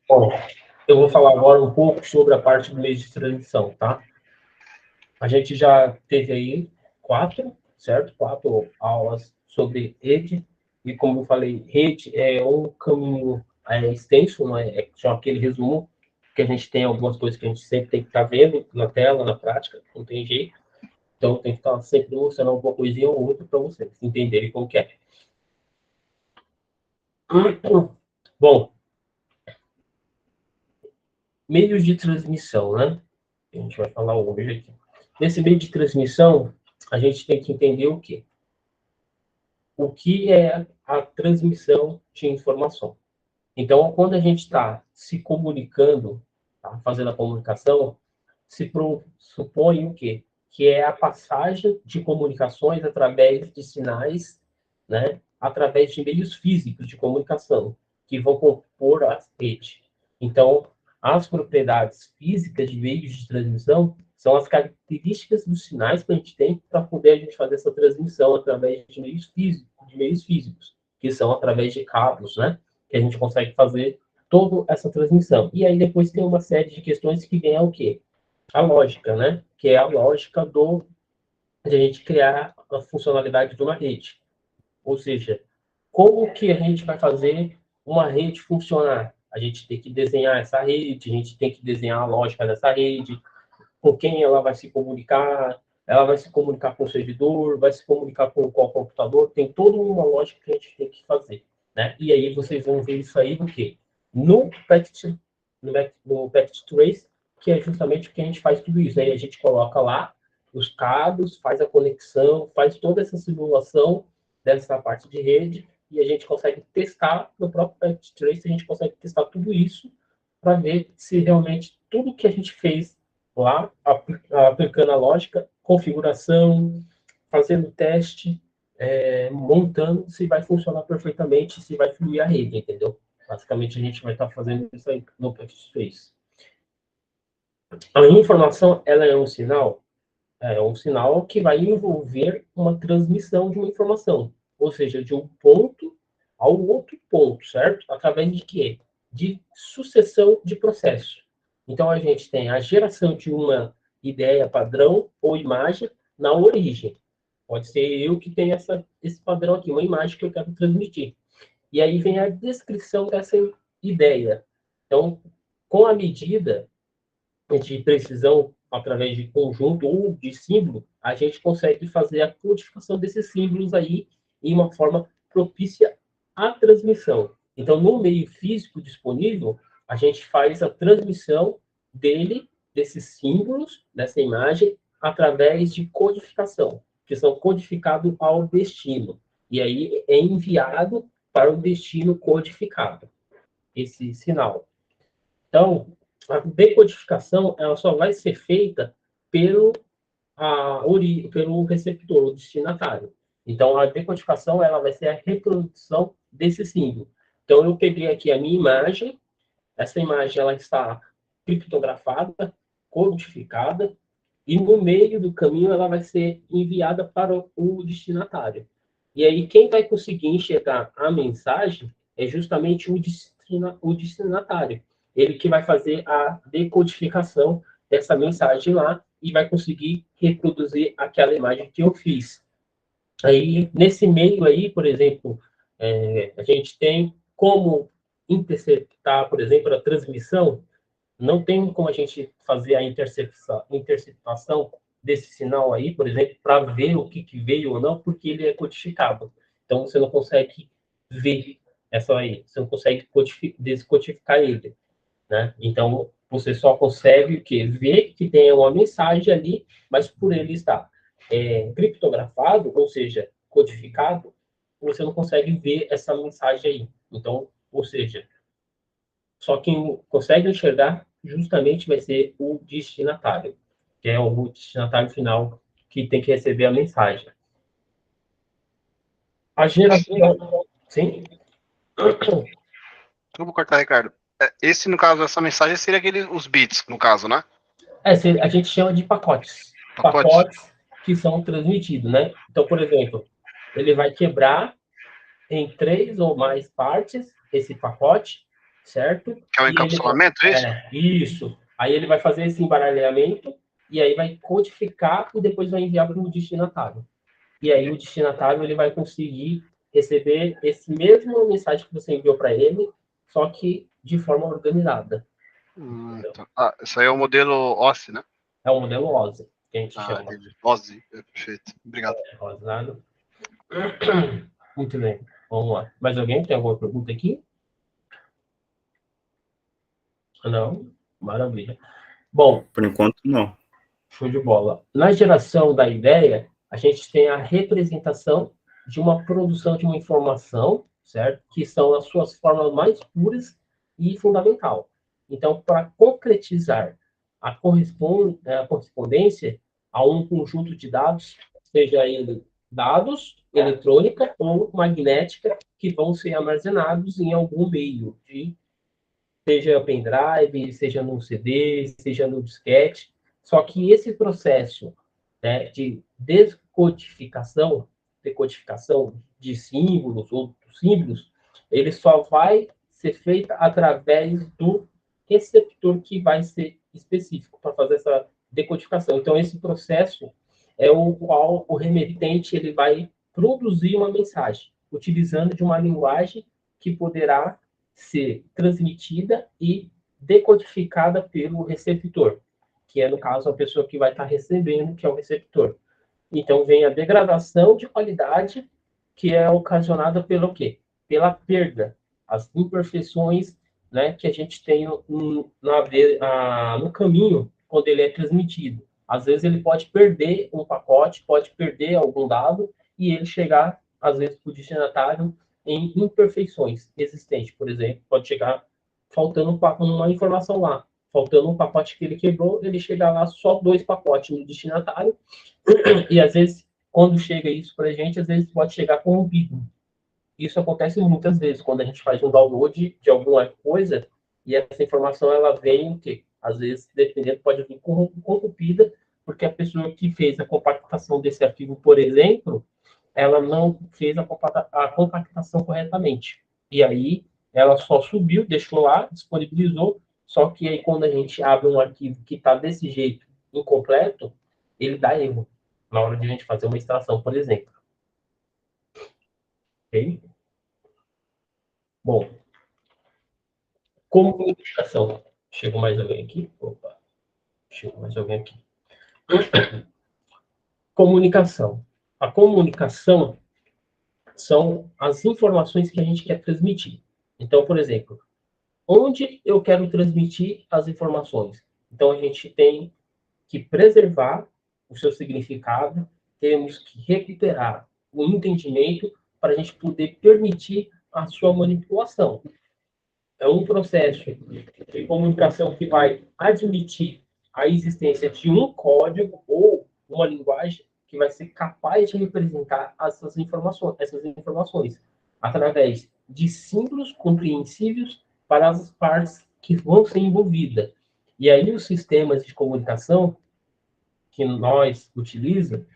Bom, eu vou falar agora um pouco sobre a parte do meio de transmissão, tá? A gente já teve aí certo? 4 aulas sobre rede, e como eu falei, rede é um caminho extenso, né? É só aquele resumo, que a gente tem algumas coisas que a gente sempre tem que estar vendo na tela, na prática, não tem jeito. Então, tem que estar sempre mostrando alguma coisinha ou outra para vocês entenderem como que é. Bom, meios de transmissão, né? A gente vai falar hoje aqui. Nesse meio de transmissão, a gente tem que entender o quê? O que é a transmissão de informação. Então, quando a gente está se comunicando, tá? Fazendo a comunicação, se supõe o quê? Que é a passagem de comunicações através de sinais, né? Através de meios físicos de comunicação, que vão compor a rede. Então, as propriedades físicas de meios de transmissão são as características dos sinais que a gente tem para poder a gente fazer essa transmissão através de meios físicos, que são através de cabos, né? Que a gente consegue fazer toda essa transmissão. E aí depois tem uma série de questões que vem ao quê? A lógica, né? Que é a lógica de a gente criar a funcionalidade de uma rede. Ou seja, como que a gente vai fazer uma rede funcionar? A gente tem que desenhar essa rede, a gente tem que desenhar a lógica dessa rede, com quem ela vai se comunicar com o servidor, vai se comunicar com qual computador, tem toda uma lógica que a gente tem que fazer, né? E aí vocês vão ver isso aí no quê? No Packet Trace, que é justamente o que a gente faz tudo isso. Aí a gente coloca lá os cabos, faz a conexão, faz toda essa simulação dessa parte de rede, e a gente consegue testar no próprio Packet Trace, a gente consegue testar tudo isso para ver se realmente tudo que a gente fez lá, aplicando a lógica, configuração, fazendo teste, montando se vai funcionar perfeitamente, se vai fluir a rede, entendeu? Basicamente, a gente vai estar fazendo isso aí no Practice Face. A informação, ela é um sinal que vai envolver uma transmissão de uma informação, ou seja, de um ponto ao outro ponto, certo? Através de quê? De sucessão de processo. Então, a gente tem a geração de uma ideia padrão ou imagem na origem. Pode ser eu que tenho esse padrão aqui, uma imagem que eu quero transmitir. E aí vem a descrição dessa ideia. Então, com a medida de precisão através de conjunto ou de símbolo, a gente consegue fazer a codificação desses símbolos aí em uma forma propícia à transmissão. Então, no meio físico disponível, a gente faz a transmissão desses símbolos, dessa imagem, através de codificação, que são codificados ao destino. E aí é enviado para o destino codificado, esse sinal. Então, a decodificação ela só vai ser feita pelo receptor, o destinatário. Então, a decodificação ela vai ser a reprodução desse símbolo. Então, eu peguei aqui a minha imagem, essa imagem ela está criptografada, codificada, e no meio do caminho ela vai ser enviada para o destinatário. E aí, quem vai conseguir enxergar a mensagem é justamente o destinatário. Ele que vai fazer a decodificação dessa mensagem lá e vai conseguir reproduzir aquela imagem que eu fiz. Aí, nesse meio aí, por exemplo, a gente tem como interceptar, por exemplo, a transmissão. Não tem como a gente fazer a interceptação desse sinal aí, por exemplo, para ver o que veio ou não, porque ele é codificado. Então, você não consegue ver essa aí, você não consegue descodificar ele, né? Então, você só consegue o quê? Ver que tem uma mensagem ali, mas por ele estar criptografado, ou seja, codificado, você não consegue ver essa mensagem aí. Então, ou seja, só quem consegue enxergar justamente vai ser o destinatário, que é o destinatário final que tem que receber a mensagem. A geração. Sim? Eu vou cortar, Ricardo. Esse, no caso, essa mensagem seria os bits, no caso, né? A gente chama de pacotes. Pacotes. Pacotes que são transmitidos, né? Então, por exemplo, ele vai quebrar em 3 ou mais partes esse pacote, certo? Que é o encapsulamento, é isso? Isso. Aí ele vai fazer esse embaralhamento e aí vai codificar e depois vai enviar para o destinatário. E aí o destinatário ele vai conseguir receber esse mesmo mensagem que você enviou para ele, só que de forma organizada. Então. Isso aí é o modelo OSI, né? É o modelo OSI, que a gente chama. Entendi. OSI, perfeito. Obrigado. Rosado. Muito bem. Vamos lá. Mais alguém tem alguma pergunta aqui? Não? Maravilha. Bom, por enquanto, não. Show de bola. Na geração da ideia, a gente tem a representação de uma produção de uma informação, certo? Que são as suas formas mais puras e fundamental. Então, para concretizar a correspondência a um conjunto de dados, seja ele dados eletrônica ou magnética, que vão ser armazenados em algum meio, seja pendrive, seja no CD, seja no disquete. Só que esse processo, né, de decodificação de símbolos ou símbolos, ele só vai ser feito através do receptor que vai ser específico para fazer essa decodificação. Então, esse processo é o qual o remetente ele vai produzir uma mensagem, utilizando de uma linguagem que poderá ser transmitida e decodificada pelo receptor, que é, no caso, a pessoa que vai estar recebendo, que é o receptor. Então, vem a degradação de qualidade, que é ocasionada pelo quê? Pela perda, as imperfeições, né, que a gente tem no caminho, quando ele é transmitido. Às vezes, ele pode perder um pacote, pode perder algum dado, e ele chegar, às vezes, para o destinatário em imperfeições existentes. Por exemplo, pode chegar faltando uma informação lá, faltando um pacote que ele quebrou, ele chega lá só 2 pacotes no destinatário, e às vezes, quando chega isso para a gente, às vezes pode chegar corrompido. Isso acontece muitas vezes, quando a gente faz um download de alguma coisa, e essa informação ela vem, que às vezes, dependendo, pode vir corrompida, porque a pessoa que fez a compactação desse arquivo, por exemplo, ela não fez a compactação corretamente. E aí, ela só subiu, deixou lá, disponibilizou, só que aí, quando a gente abre um arquivo que está desse jeito, incompleto, ele dá erro na hora de a gente fazer uma extração, por exemplo. Ok? Bom, comunicação. Chegou mais alguém aqui? Opa, chegou mais alguém aqui. Comunicação. A comunicação são as informações que a gente quer transmitir. Então, por exemplo, onde eu quero transmitir as informações? Então, a gente tem que preservar o seu significado, temos que recuperar o entendimento para a gente poder permitir a sua manipulação. É um processo de comunicação que vai admitir a existência de um código ou uma linguagem que vai ser capaz de representar essas informações através de símbolos compreensíveis para as partes que vão ser envolvidas. E aí os sistemas de comunicação que nós utilizamos,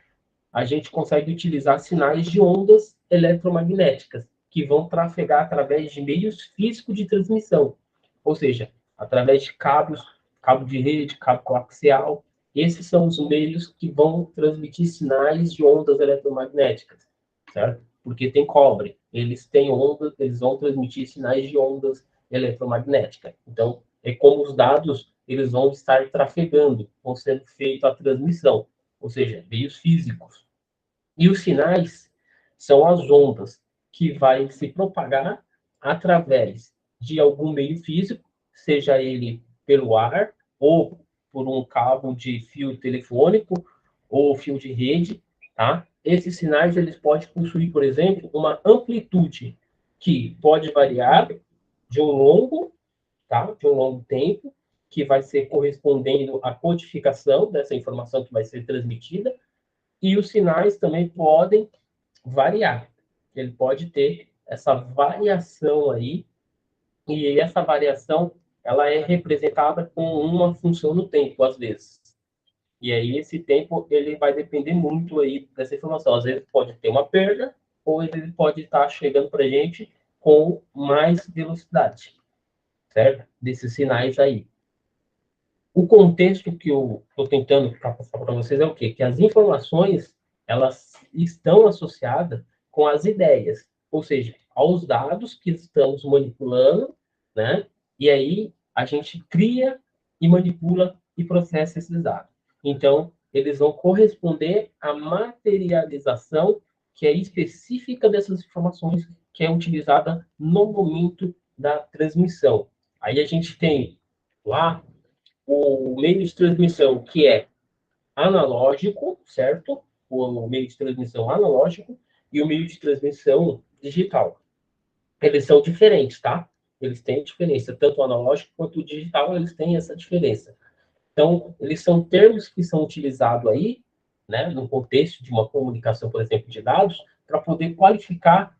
a gente consegue utilizar sinais de ondas eletromagnéticas, que vão trafegar através de meios físicos de transmissão, ou seja, através de cabo de rede, cabo coaxial. Esses são os meios que vão transmitir sinais de ondas eletromagnéticas, certo? Porque tem cobre, eles têm ondas, eles vão transmitir sinais de ondas eletromagnéticas. Então, é como os dados eles vão estar trafegando, vão sendo feita a transmissão, ou seja, meios físicos. E os sinais são as ondas que vai se propagar através de algum meio físico, seja ele pelo ar ou por um cabo de fio telefônico ou fio de rede, tá? Esses sinais eles podem possuir, por exemplo, uma amplitude que pode variar de um longo, tá? De um longo tempo, que vai ser correspondendo à codificação dessa informação que vai ser transmitida, e os sinais também podem variar. Ele pode ter essa variação aí, e essa variação ela é representada com uma função no tempo, às vezes. E aí esse tempo ele vai depender muito aí dessa informação. Às vezes pode ter uma perda, ou ele pode estar chegando para a gente com mais velocidade. certo? Desses sinais aí. O contexto que eu estou tentando passar para vocês é o quê? Que as informações, elas estão associadas com as ideias, ou seja, aos dados que estamos manipulando, né? E aí a gente cria e manipula e processa esses dados. Então, eles vão corresponder à materialização que é específica dessas informações que é utilizada no momento da transmissão. Aí a gente tem lá o meio de transmissão que é analógico, certo? O meio de transmissão analógico e o meio de transmissão digital. Eles são diferentes, tá? Eles têm diferença, tanto o analógico quanto o digital, eles têm essa diferença. Então, eles são termos que são utilizados aí, né, no contexto de uma comunicação, por exemplo, de dados, para poder qualificar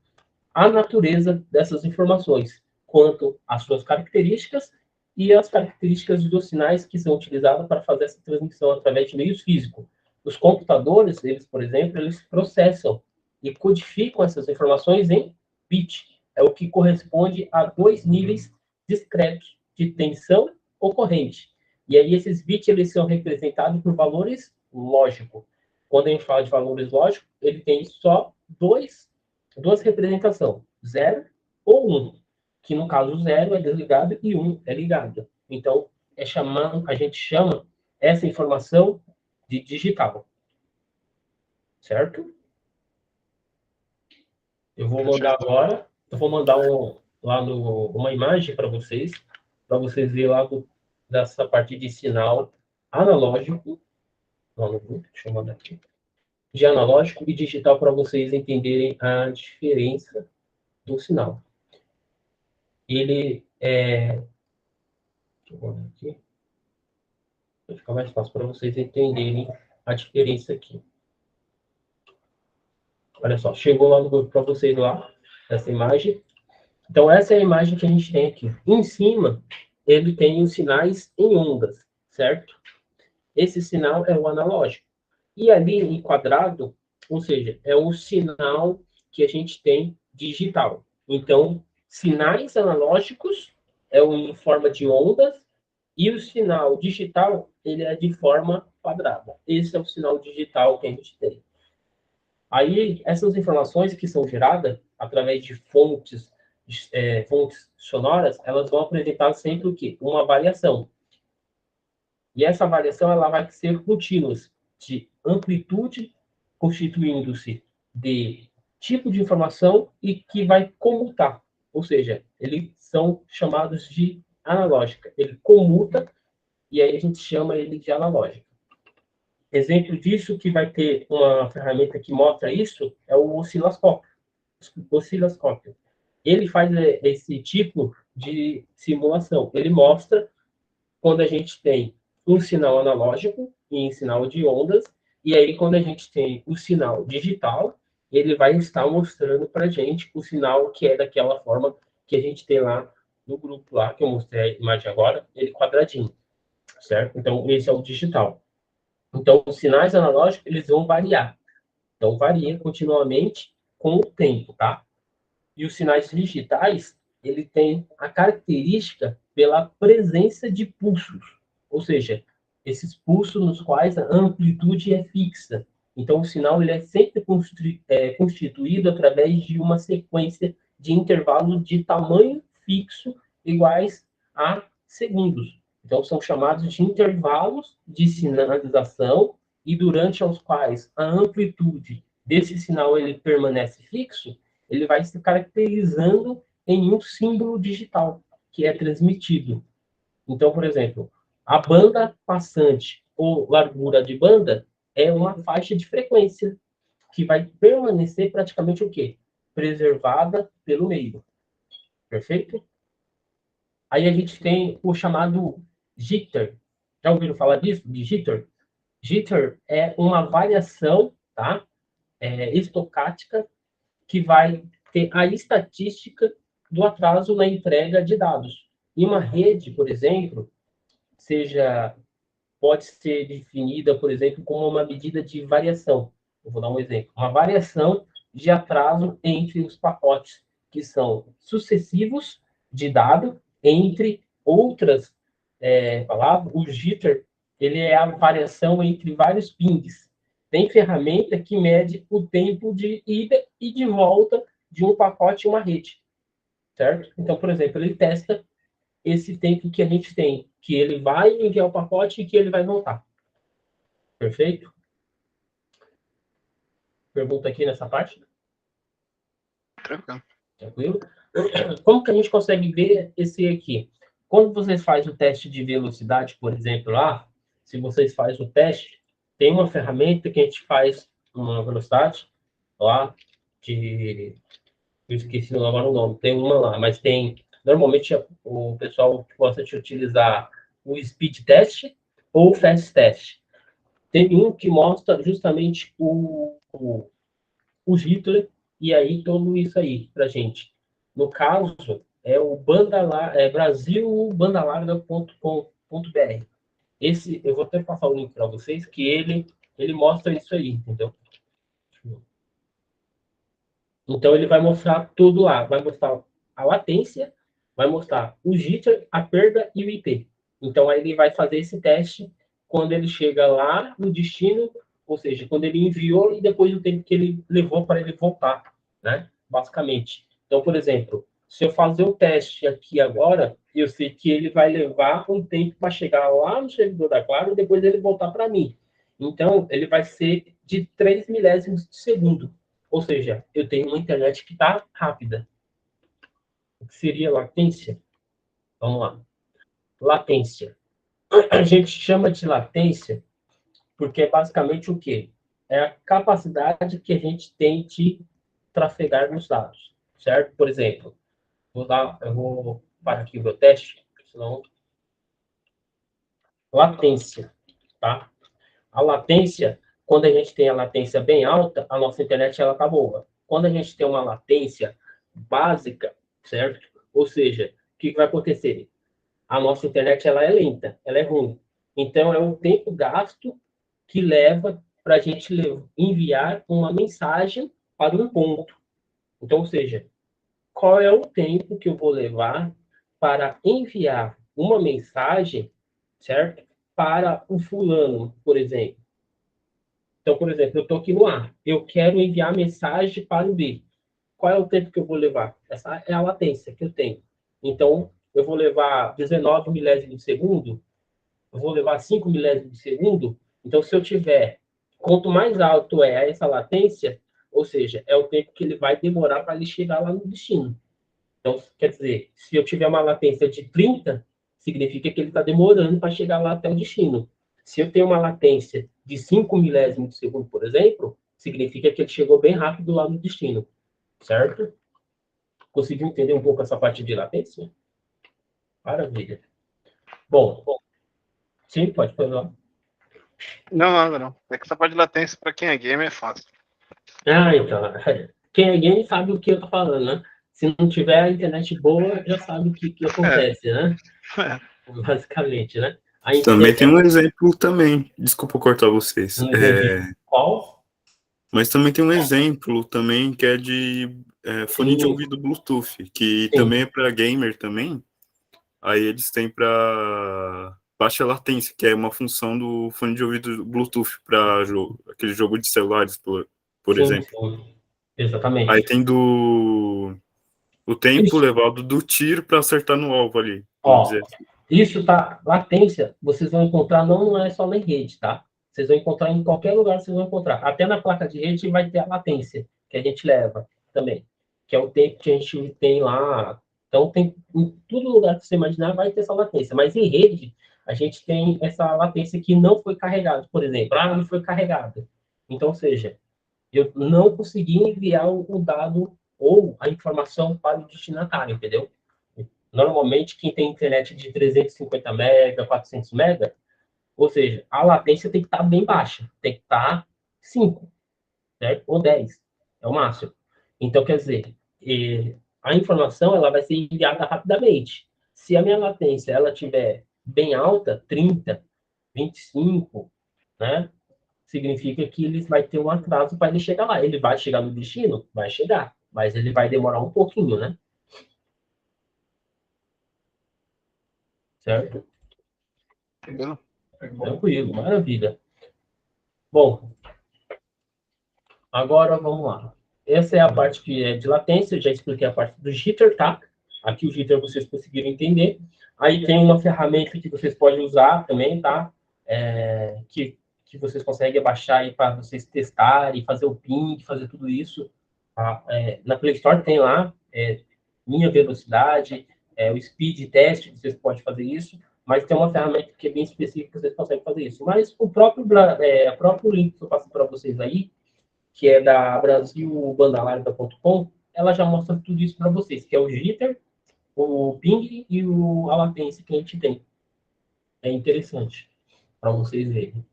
a natureza dessas informações, quanto às suas características e as características dos sinais que são utilizados para fazer essa transmissão através de meios físicos. Os computadores, eles, por exemplo, eles processam e codificam essas informações em bit. É o que corresponde a 2 níveis discretos de tensão ou corrente. E aí esses bits eles são representados por valores lógicos. Quando a gente fala de valores lógicos, ele tem só duas representações, 0 ou 1, que no caso 0 é desligado e 1 é ligado. Então, a gente chama essa informação de digital. Certo? Eu vou mandar agora, uma imagem para vocês verem lá dessa parte de sinal analógico, deixa eu mandar aqui, de analógico e digital para vocês entenderem a diferença do sinal. Ele é... Deixa eu mandar aqui. Vai ficar mais fácil para vocês entenderem a diferença aqui. Olha só, chegou lá no grupo para vocês lá, essa imagem. Então, essa é a imagem que a gente tem aqui. Em cima, ele tem os sinais em ondas, certo? Esse sinal é o analógico. E ali, em quadrado, ou seja, é o sinal que a gente tem digital. Então, sinais analógicos é em forma de ondas e o sinal digital, ele é de forma quadrada. Esse é o sinal digital que a gente tem. Aí, essas informações que são geradas através de fontes sonoras, elas vão apresentar sempre o quê? Uma variação. E essa variação ela vai ser contínua, de amplitude, constituindo-se de tipo de informação e que vai comutar. Ou seja, eles são chamados de analógica. Ele comuta e aí a gente chama ele de analógica. Exemplo disso que vai ter uma ferramenta que mostra isso é o osciloscópio. Ele faz esse tipo de simulação. Ele mostra quando a gente tem um sinal analógico e um sinal de ondas, e aí quando a gente tem o sinal digital, ele vai estar mostrando para a gente o sinal que é daquela forma que a gente tem lá no grupo lá, que eu mostrei a imagem agora, ele quadradinho, certo? Então, esse é o digital. Então, os sinais analógicos, eles vão variar. Então, varia continuamente com o tempo, tá? E os sinais digitais, ele tem a característica pela presença de pulsos, ou seja, esses pulsos nos quais a amplitude é fixa. Então, o sinal ele é sempre constituído através de uma sequência de intervalos de tamanho fixo iguais a segundos. Então, são chamados de intervalos de sinalização e durante os quais a amplitude desse sinal ele permanece fixo, ele vai se caracterizando em um símbolo digital que é transmitido. Então, por exemplo, a banda passante ou largura de banda é uma faixa de frequência que vai permanecer praticamente o quê? Preservada pelo meio. Perfeito? Aí a gente tem o chamado jitter. Já ouviram falar disso? De jitter? Jitter é uma variação, tá? Estocástica que vai ter a estatística do atraso na entrega de dados. Em uma rede, por exemplo, pode ser definida, por exemplo, como uma medida de variação. Eu vou dar um exemplo. Uma variação de atraso entre os pacotes que são sucessivos de dado entre outras palavras, o jitter, ele é a variação entre vários pings. Tem ferramenta que mede o tempo de ida e de volta de um pacote em uma rede, certo? Então, por exemplo, ele testa esse tempo que a gente tem, que ele vai enviar o pacote e que ele vai voltar. Perfeito? Pergunta aqui nessa parte? Tranquilo. Tranquilo? Como que a gente consegue ver esse aqui? Quando vocês fazem o teste de velocidade, por exemplo, lá, se vocês fazem o teste, tem uma ferramenta que a gente faz uma velocidade lá de... Eu esqueci agora o nome, tem uma lá, mas tem... Normalmente o pessoal gosta de utilizar o speed test ou o fast test. Tem um que mostra justamente o Hitler e aí tudo isso aí pra gente. No caso, é o brasilbandalarga.com.br. Esse, eu vou até passar o link para vocês, que ele mostra isso aí, entendeu? Então, ele vai mostrar tudo lá. Vai mostrar a latência, vai mostrar o jitter, a perda e o IP. Então, aí ele vai fazer esse teste quando ele chega lá no destino, ou seja, quando ele enviou e depois o tempo que ele levou para ele voltar, né? Basicamente. Então, por exemplo, se eu fazer o teste aqui agora, eu sei que ele vai levar um tempo para chegar lá no servidor da Claro e depois ele voltar para mim. Então, ele vai ser de 3 milésimos de segundo. Ou seja, eu tenho uma internet que está rápida. O que seria latência? Vamos lá. Latência. A gente chama de latência porque é basicamente o quê? É a capacidade que a gente tem de trafegar nos dados, certo? Por exemplo, eu vou parar aqui o meu teste, senão... Latência, tá? A latência, quando a gente tem a latência bem alta, a nossa internet ela tá boa. Quando a gente tem uma latência básica, certo? Ou seja, o que vai acontecer? A nossa internet ela é lenta, ela é ruim. Então, é o tempo gasto que leva para a gente enviar uma mensagem para um ponto. Então, ou seja, qual é o tempo que eu vou levar para enviar uma mensagem, certo? Para o fulano, por exemplo. Então, por exemplo, eu estou aqui no A, eu quero enviar mensagem para o B. Qual é o tempo que eu vou levar? Essa é a latência que eu tenho. Então, eu vou levar 19 milésimos de segundo, eu vou levar 5 milésimos de segundo. Então, se eu tiver, quanto mais alto é essa latência, ou seja, é o tempo que ele vai demorar para ele chegar lá no destino. Então, quer dizer, se eu tiver uma latência de 30, significa que ele está demorando para chegar lá até o destino. Se eu tenho uma latência de 5 milésimos de segundo, por exemplo, significa que ele chegou bem rápido lá no destino, certo? Conseguiu entender um pouco essa parte de latência? Maravilha. Bom, sim, pode falar. Não, nada não. É que essa parte de latência, pra quem é gamer, é fácil. Ah, então. Quem é game sabe o que eu tô falando, né? Se não tiver a internet boa, já sabe o que acontece, né? Basicamente, né? A Também tem internet... um exemplo também. Desculpa cortar vocês. Um exemplo de qual? Mas também tem um exemplo também que é de fone de Sim, ouvido Bluetooth, que também sim. é para gamer também. Aí eles têm para baixa latência, que é uma função do fone de ouvido Bluetooth para aquele jogo de celulares, por Sim, exemplo. sim. Aí Exatamente. tem o tempo Isso, levado do tiro para acertar no alvo ali, vamos ó, dizer. isso tá, latência, vocês vão encontrar, não é só na rede, tá? Vocês vão encontrar em qualquer lugar, vocês vão encontrar. Até na placa de rede vai ter a latência, que a gente leva também, que é o tempo que a gente tem lá. Então, tem em todo lugar que você imaginar vai ter essa latência. Mas em rede, a gente tem essa latência que não foi carregada, por exemplo. Ah, não foi carregada. Então, ou seja, eu não consegui enviar o dado ou a informação para o destinatário, entendeu? Normalmente, quem tem internet de 350 mega, 400 mega, ou seja, a latência tem que estar bem baixa, tem que estar 5, né? Ou 10, é o máximo. Então, quer dizer, a informação ela vai ser enviada rapidamente. Se a minha latência ela tiver bem alta, 30, 25, né? Significa que ele vai ter um atraso para ele chegar lá. Ele vai chegar no destino? Vai chegar, mas ele vai demorar um pouquinho, né? certo? Entendeu? Tranquilo, maravilha. Bom, agora vamos lá. Essa é a parte que é de latência, eu já expliquei a parte do jitter, tá? Aqui o jitter vocês conseguiram entender. Aí tem uma ferramenta que vocês podem usar também, tá? Que vocês conseguem baixar aí para vocês testarem, fazer o ping, fazer tudo isso. Tá? Na Play Store tem lá minha velocidade, o speed test, vocês podem fazer isso, mas tem uma ferramenta que é bem específica que vocês conseguem fazer isso. Mas o próprio link que eu passo para vocês aí, que é da brasilbandalarga.com, ela já mostra tudo isso para vocês, que é o jitter, o ping e a latência que a gente tem. É interessante para vocês verem.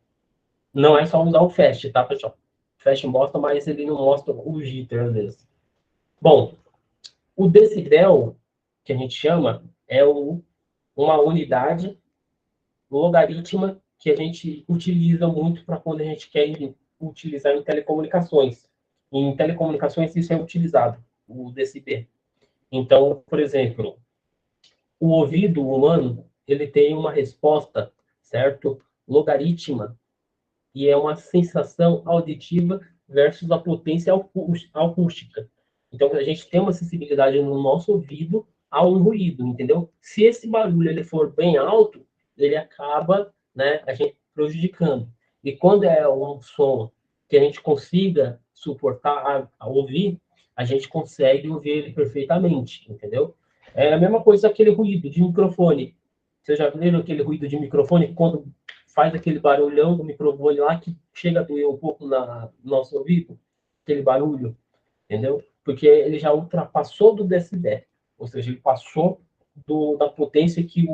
Não é só usar o fast, tá, pessoal? O fast mostra, mas ele não mostra o jitter às vezes. Bom, o decibel, que a gente chama, é uma unidade logarítmica que a gente utiliza muito para quando a gente quer utilizar em telecomunicações. Em telecomunicações, isso é utilizado, o decibel. Então, por exemplo, o ouvido humano, ele tem uma resposta, certo? Logarítmica, e é uma sensação auditiva versus a potência acústica. Então, a gente tem uma sensibilidade no nosso ouvido a um ruído, entendeu? Se esse barulho ele for bem alto, ele acaba, né, a gente prejudicando. E quando é um som que a gente consiga suportar a ouvir, a gente consegue ouvir ele perfeitamente, entendeu? É a mesma coisa aquele ruído de microfone. Vocês já viram aquele ruído de microfone quando faz aquele barulhão do microfone lá que chega a doer um pouco no nosso ouvido? Aquele barulho, entendeu? Porque ele já ultrapassou do decibel, ou seja, ele passou da potência que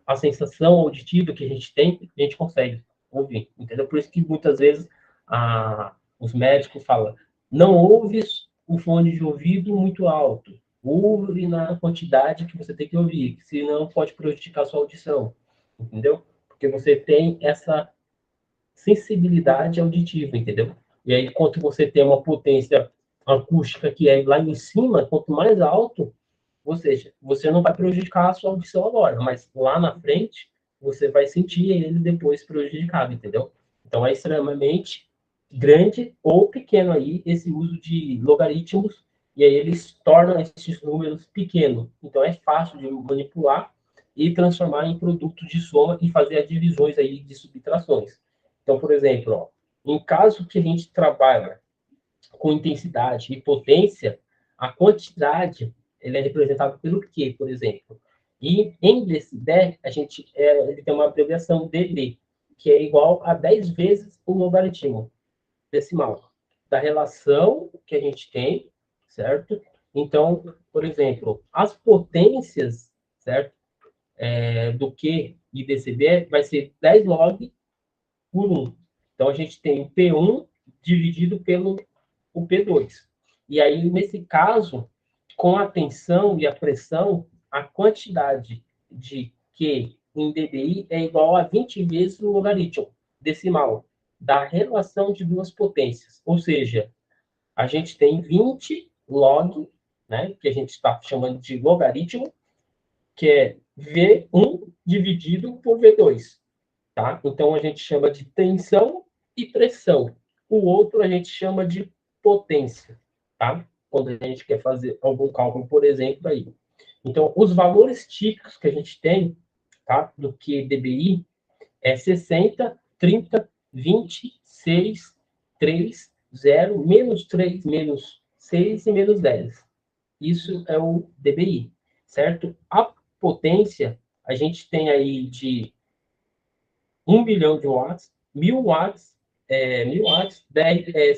a sensação auditiva que a gente consegue ouvir, entendeu? Por isso que muitas vezes os médicos falam, não ouves o fone de ouvido muito alto, ouve na quantidade que você tem que ouvir, senão pode prejudicar a sua audição, entendeu? Porque você tem essa sensibilidade auditiva, entendeu? E aí, quando você tem uma potência acústica que é lá em cima, quanto mais alto, ou seja, você não vai prejudicar a sua audição agora, mas lá na frente, você vai sentir ele depois prejudicado, entendeu? Então, é extremamente grande ou pequeno aí esse uso de logaritmos, e aí eles tornam esses números pequenos. Então, é fácil de manipular e transformar em produtos de soma e fazer as divisões aí de subtrações. Então, por exemplo, ó, em caso que a gente trabalha com intensidade e potência, a quantidade ele é representada pelo Q, por exemplo. E em decibel, ele tem uma abreviação dB, que é igual a 10 vezes o logaritmo decimal da relação que a gente tem, certo? Então, por exemplo, as potências, certo? Do Q e decibel vai ser 10 log por 1. Então, a gente tem o P1 dividido pelo o P2. E aí, nesse caso, com a tensão e a pressão, a quantidade de Q em dBi é igual a 20 vezes o logaritmo decimal da relação de duas potências. Ou seja, a gente tem 20 log, né, que a gente está chamando de logaritmo, que é V1 dividido por V2. Tá? Então, a gente chama de tensão e pressão. O outro a gente chama de potência, tá? Quando a gente quer fazer algum cálculo, por exemplo, aí. Então, os valores típicos que a gente tem, tá? Do que dBi é 60, 30, 20, 6, 3, 0, menos 3, menos 6 e menos 10. Isso é o dBi, certo? A potência, a gente tem aí de 1 bilhão de watts, 1000 watts, 1000 watts,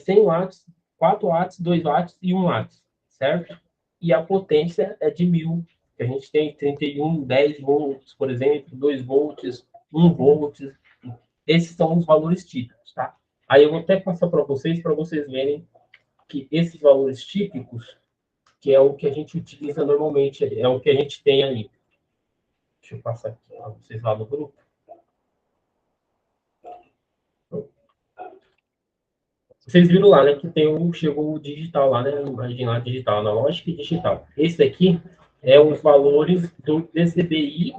100 watts, 4 watts, 2 watts e 1 watt, certo? E a potência é de 1000, que a gente tem 31, 10 volts, por exemplo, 2 volts, 1 volts. Esses são os valores típicos, tá? Aí eu vou até passar para vocês verem que esses valores típicos, que é o que a gente utiliza normalmente, é o que a gente tem ali. Deixa eu passar aqui para vocês lá no grupo. Vocês viram lá, né, que chegou o digital lá, né, imaginar digital, analógico e digital. Esse aqui é os valores do DCBI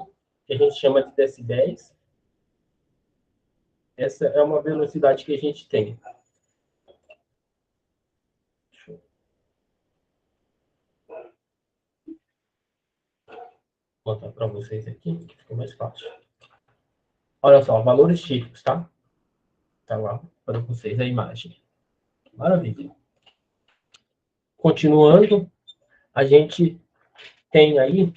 que a gente chama de decibéis. Essa é uma velocidade que a gente tem. Deixa eu botar para vocês aqui, que fica mais fácil. Olha só, valores típicos, tá? Tá lá para vocês a imagem. Maravilha. Continuando, a gente tem aí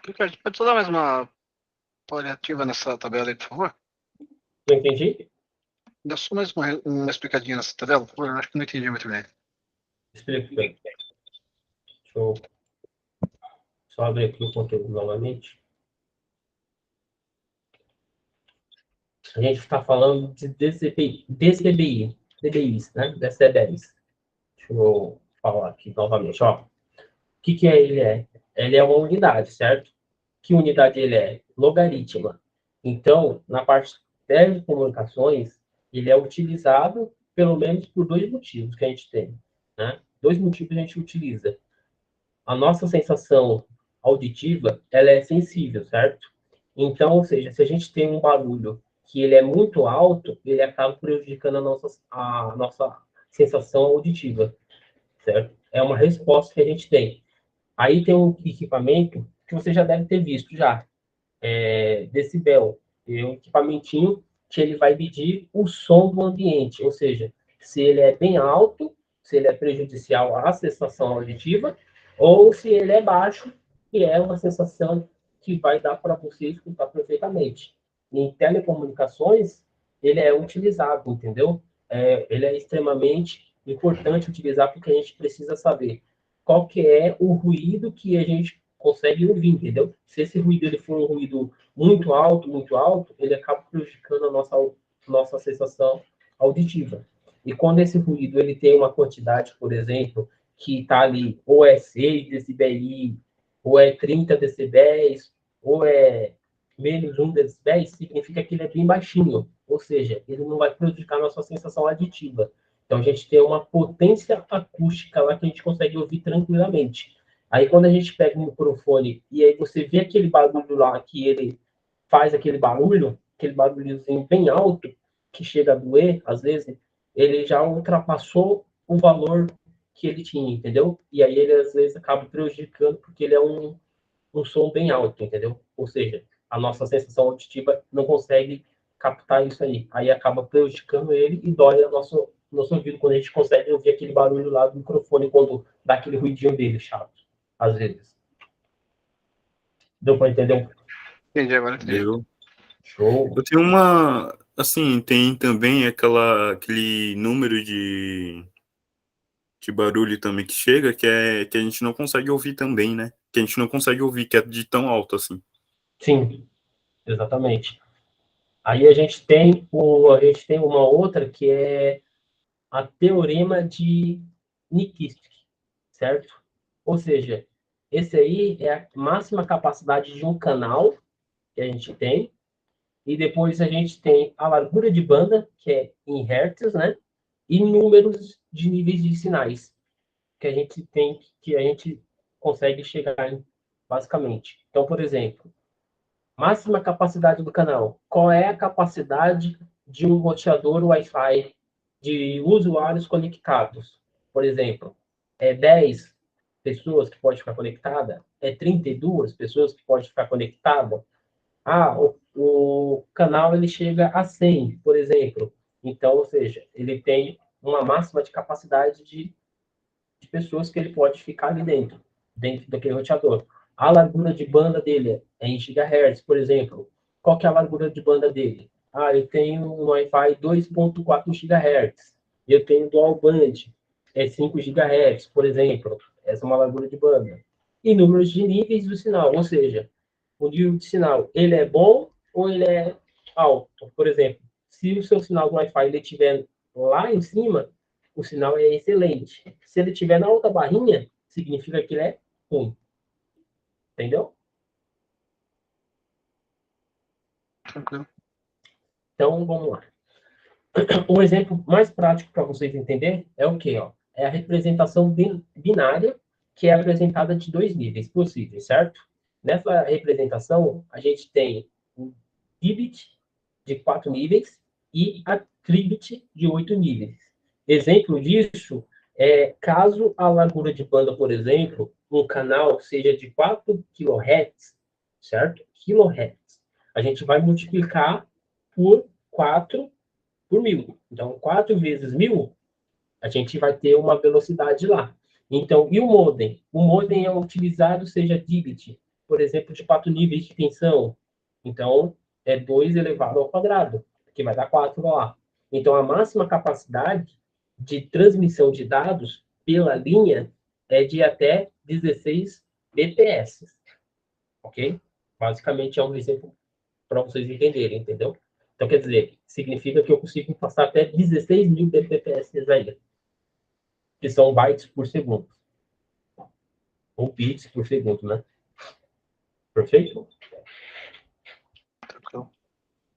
Ricardo, pode só dar mais uma paliativa nessa tabela aí, por favor? não entendi? Dá só mais uma explicadinha nessa tabela, por favor? Eu acho que não entendi muito bem. Explico bem. Deixa eu só abrir aqui o conteúdo novamente. A gente está falando de DCBIs, né? DCBIs. Deixa eu falar aqui novamente. Ó, o que é ele é? Ele é uma unidade, certo? Que unidade ele é? Logaritma. Então, na parte de telecomunicações, ele é utilizado pelo menos por dois motivos que a gente tem, né? Dois motivos a gente utiliza. A nossa sensação auditiva, ela é sensível, certo? Então, ou seja, se a gente tem um barulho que ele é muito alto, ele acaba prejudicando a nossa sensação auditiva, certo? É uma resposta que a gente tem. Aí tem um equipamento que você já deve ter visto já, decibel, é um equipamentinho que ele vai medir o som do ambiente, ou seja, se ele é bem alto, se ele é prejudicial à sensação auditiva, ou se ele é baixo, que é uma sensação que vai dar para você escutar perfeitamente. Em telecomunicações, ele é utilizado, entendeu? Ele é extremamente importante utilizar porque a gente precisa saber qual que é o ruído que a gente consegue ouvir, entendeu? Se esse ruído ele for um ruído muito alto, ele acaba prejudicando a nossa sensação auditiva. E quando esse ruído ele tem uma quantidade, por exemplo, que está ali, ou é 6 decibéis, ou é 30 decibéis, ou é menos 1 decibéis, significa que ele é bem baixinho, ou seja, ele não vai prejudicar a nossa sensação auditiva. Então, a gente tem uma potência acústica lá que a gente consegue ouvir tranquilamente. Aí, quando a gente pega o microfone e aí você vê aquele barulho lá, que ele faz aquele barulhozinho bem alto, que chega a doer, às vezes, ele já ultrapassou o valor que ele tinha, entendeu? E aí ele, às vezes, acaba prejudicando porque ele é um som bem alto, entendeu? Ou seja, a nossa sensação auditiva não consegue captar isso aí. Aí acaba prejudicando ele e dói nosso ouvido quando a gente consegue ouvir aquele barulho lá do microfone quando dá aquele ruidinho dele chato, às vezes. Deu para entender? Entendi agora, entendi. Eu Show. tenho uma, assim, tem também aquele número de barulho também que chega, que a gente não consegue ouvir também, né? Que a gente não consegue ouvir, que é de tão alto assim. Sim, exatamente. Aí a gente tem uma outra que é a teorema de Nikic, certo? Ou seja, esse aí é a máxima capacidade de um canal que a gente tem, e depois a gente tem a largura de banda, que é em hertz, né? E números de níveis de sinais que a gente tem, que a gente consegue chegar em, basicamente. Então, por exemplo, máxima capacidade do canal. Qual é a capacidade de um roteador Wi-Fi de usuários conectados? Por exemplo, é 10 pessoas que pode ficar conectada? É 32 pessoas que pode ficar conectada? Ah, o canal ele chega a 100, por exemplo. Então, ou seja, ele tem uma máxima de capacidade de pessoas que ele pode ficar ali dentro daquele roteador. A largura de banda dele é em gigahertz, por exemplo. Qual que é a largura de banda dele? Ah, eu tenho um Wi-Fi 2.4 GHz. Eu tenho dual band, é 5 GHz, por exemplo. Essa é uma largura de banda. E números de níveis do sinal, ou seja, o nível de sinal, ele é bom ou ele é alto? Por exemplo, se o seu sinal do Wi-Fi ele estiver lá em cima, o sinal é excelente. Se ele estiver na outra barrinha, significa que ele é ruim. Entendeu? Tranquilo. Então, vamos lá. Um exemplo mais prático para vocês entenderem é o quê? Ó? é a representação binária, que é apresentada de 2 níveis possíveis, certo? Nessa representação, a gente tem o bit de 4 níveis e a tribit de 8 níveis. Exemplo disso é caso a largura de banda, por exemplo, um canal seja de 4 kHz, certo? Kilohertz. A gente vai multiplicar por 4 por 1000. Então, 4 vezes 1000, a gente vai ter uma velocidade lá. Então, e o modem? O modem é utilizado, seja DIGIT, por exemplo, de 4 níveis de tensão. Então, é 2 elevado ao quadrado, que vai dar 4 lá. Então, a máxima capacidade de transmissão de dados pela linha é de até 16 bps. Ok? Basicamente, é um exemplo para vocês entenderem, entendeu? Então, quer dizer, significa que eu consigo passar até 16 mil bps aí, que são bytes por segundo. Ou bits por segundo, né? Perfeito?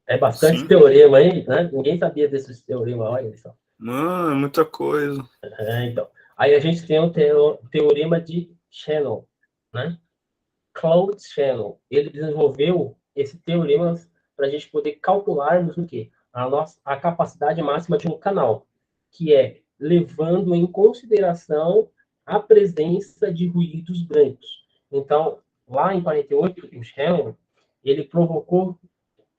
É bastante Sim. teorema aí, né? Ninguém sabia desses teoremas, olha só. Mano, é muita coisa. Então. Aí a gente tem o teorema de Shannon, né? Claude Shannon. Ele desenvolveu esse teorema para a gente poder calcularmos o quê? A capacidade máxima de um canal, que é levando em consideração a presença de ruídos brancos. Então, lá em 48, o Shannon, ele provou